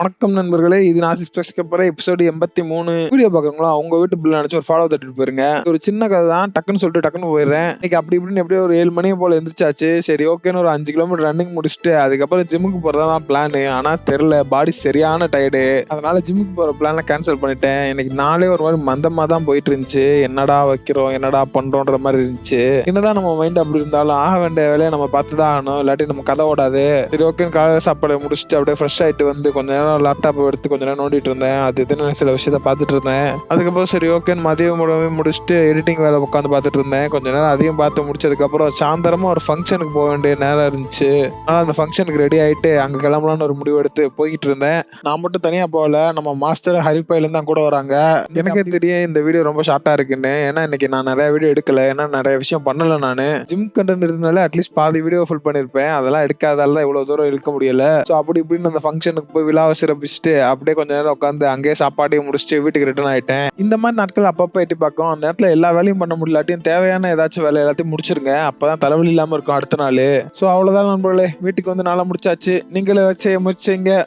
வணக்கம் நண்பர்களே, இது நான் சிஸ்பெக்ஸ்க்கு அப்புறம் எபிசோடு 83. வீடியோ பார்க்குறவங்களா அவங்க வீட்டு பிள்ளை நினைச்சு ஒரு ஃபாலோ தட்டிட்டு போயிருங்க. ஒரு சின்ன கதை தான், டக்குன்னு சொல்லிட்டு டக்குன்னு போயிடுறேன். இன்னைக்கு அப்படி இப்படின்னு எப்படியோ ஒரு 7 மணி போல எந்திரிச்சாச்சு. சரி ஓகேன்னு ஒரு 5 கிலோமீட்டர் ரன்னிங் முடிச்சுட்டு அதுக்கப்புறம் ஜிம்முக்கு போறதா தான் பிளான். ஆனா தெரியல, பாடி சரியான டயர்டு. அதனால ஜிம்முக்கு போற பிளான கேன்சல் பண்ணிட்டேன். இன்னைக்கு நாளே ஒரு மாதிரி மந்தமா தான் போயிட்டு இருந்துச்சு. என்னடா வைக்கிறோம், என்னடா பண்றோன்ற மாதிரி இருந்துச்சு. என்னதான் நம்ம மைண்ட் அப்படி இருந்தாலும் ஆக வேண்டிய வேலையை நம்ம பார்த்து தான் ஆகணும், இல்லாட்டி நம்ம கதை ஓடாது. சரி ஓகேன்னு காலையில சாப்பாடு முடிச்சுட்டு அப்படியே ஃப்ரெஷ் ஆயிட்டு வந்து கொஞ்ச நேரம் லேப்டாப் எடுத்து கொஞ்ச நேரம் நோண்டிட்டு இருந்தேன். அது இதுன்னு சில விஷயத்த பார்த்துட்டு இருந்தேன். அதுக்கப்புறம் சரி ஓகேன்னு மதியம் உணவு முடிச்சுட்டு எடிட்டிங் வேலை உட்காந்து பார்த்துட்டு இருந்தேன். கொஞ்ச நேரம் அதையும் பார்த்து முடிச்சதுக்கப்புறம் சாயந்தரமா ஒரு ஃபங்க்ஷனுக்கு போக வேண்டிய நேரம் இருந்துச்சு. ஆனால் அந்த ஃபங்க்ஷனுக்கு ரெடி ஆகிட்டு அங்கே கிளம்பலான்னு ஒரு முடிவு எடுத்து போய்கிட்டு இருந்தேன். நான் மட்டும் தனியாக போகல, நம்ம மாஸ்டர் ஹரிப்பாயிலேருந்து தான் கூட வராங்க. எனக்கே தெரியும் இந்த வீடியோ ரொம்ப ஷார்ட்டாக இருக்குன்னு. ஏன்னா இன்னைக்கு நான் நிறைய வீடியோ எடுக்கல, ஏன்னா நிறைய விஷயம் பண்ணல. நான் ஜிம் கண்டென்ட் இருந்தாலே அட்லீஸ்ட் பாதி வீடியோ ஃபுல் பண்ணியிருப்பேன். அதெல்லாம் எடுக்காதால தான் இவ்வளோ தூரம் இருக்க முடியல. ஸோ அப்படி இப்படின்னு அந்த ஃபங்க்ஷனுக்கு போய் விழாவை சிறப்பிச்சுட்டு அப்படியே கொஞ்ச நேரம் உட்காந்து அங்கேயே சாப்பாட்டையும் முடிச்சுட்டு வீட்டுக்கு ரிட்டர்ன் ஆயிட்டேன். இந்த மாதிரி நாட்கள் அப்பப்போ எட்டி பார்க்கும். அந்த நேரத்தில் எல்லா வேலையும் பண்ண முடியலாட்டியும் தேவையான ஏதாச்சும் வேலை எல்லாத்தையும் முடிச்சிருங்க. அப்பதான் தலைவலி இல்லாமல் இருக்கும் அடுத்த நாள். ஸோ அவ்வளோதான் நண்பர்களே, வீட்டுக்கு வந்து நாளை முடிச்சாச்சு. நீங்களும் ஏதாச்சும் முயற்சி செய்யுங்க.